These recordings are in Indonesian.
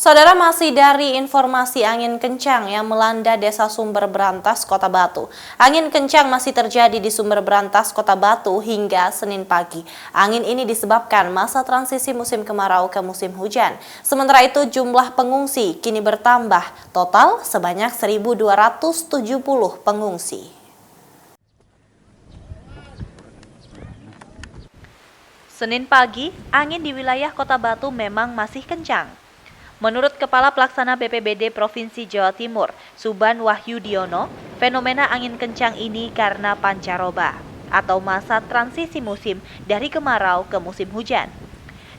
Saudara, masih dari informasi angin kencang yang melanda Desa Sumber Brantas, Kota Batu. Angin kencang masih terjadi di Sumber Brantas, Kota Batu hingga Senin pagi. Angin ini disebabkan masa transisi musim kemarau ke musim hujan. Sementara itu jumlah pengungsi kini bertambah, total sebanyak 1.270 pengungsi. Senin pagi, angin di wilayah Kota Batu memang masih kencang. Menurut Kepala Pelaksana BPBD Provinsi Jawa Timur, Suban Wahyudiono, fenomena angin kencang ini karena pancaroba atau masa transisi musim dari kemarau ke musim hujan.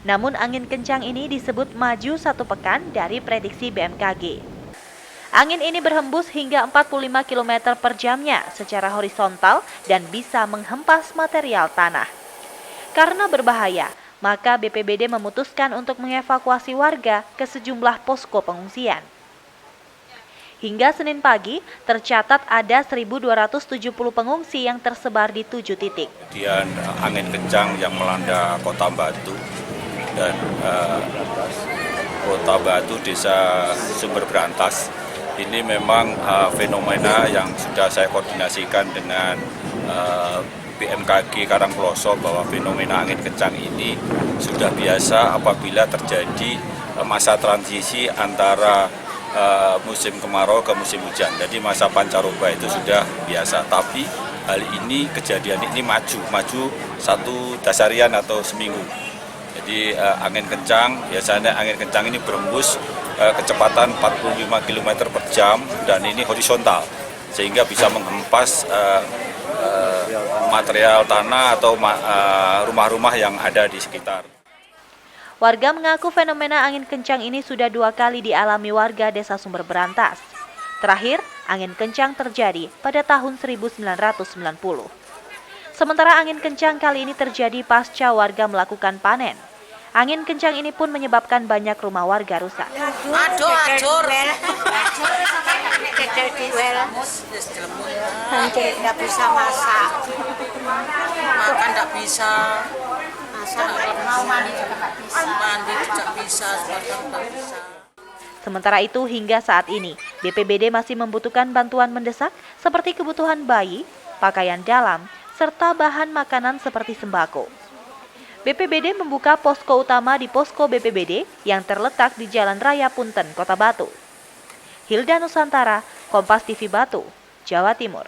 Namun angin kencang ini disebut maju 1 pekan dari prediksi BMKG. Angin ini berhembus hingga 45 km per jamnya secara horizontal dan bisa menghempas material tanah. Karena berbahaya, maka BPBD memutuskan untuk mengevakuasi warga ke sejumlah posko pengungsian. Hingga Senin pagi, tercatat ada 1.270 pengungsi yang tersebar di 7 titik. Kemudian angin kencang yang melanda Kota Batu dan Kota Batu, Desa Sumber Brantas. Ini memang fenomena yang sudah saya koordinasikan dengan BMKG Karangploso bahwa fenomena angin kencang ini sudah biasa apabila terjadi masa transisi antara musim kemarau ke musim hujan. Jadi masa pancaroba itu sudah biasa. Tapi hal ini, kejadian ini maju satu dasarian atau seminggu. Jadi angin kencang, biasanya angin kencang ini berembus kecepatan 45 km per jam dan ini horizontal sehingga bisa menghempas material tanah atau rumah-rumah yang ada di sekitar. Warga mengaku fenomena angin kencang ini sudah 2 kali dialami warga Desa Sumber Brantas. Terakhir, angin kencang terjadi pada tahun 1990. Sementara angin kencang kali ini terjadi pasca warga melakukan panen. Angin kencang ini pun menyebabkan banyak rumah warga rusak. Hancur, tidak bisa masak, makan tidak bisa, mau mandi juga tidak bisa, Sementara itu hingga saat ini, BPBD masih membutuhkan bantuan mendesak seperti kebutuhan bayi, pakaian dalam, serta bahan makanan seperti sembako. BPBD membuka posko utama di posko BPBD yang terletak di Jalan Raya Punten, Kota Batu. Hilda Nusantara, Kompas TV Batu, Jawa Timur.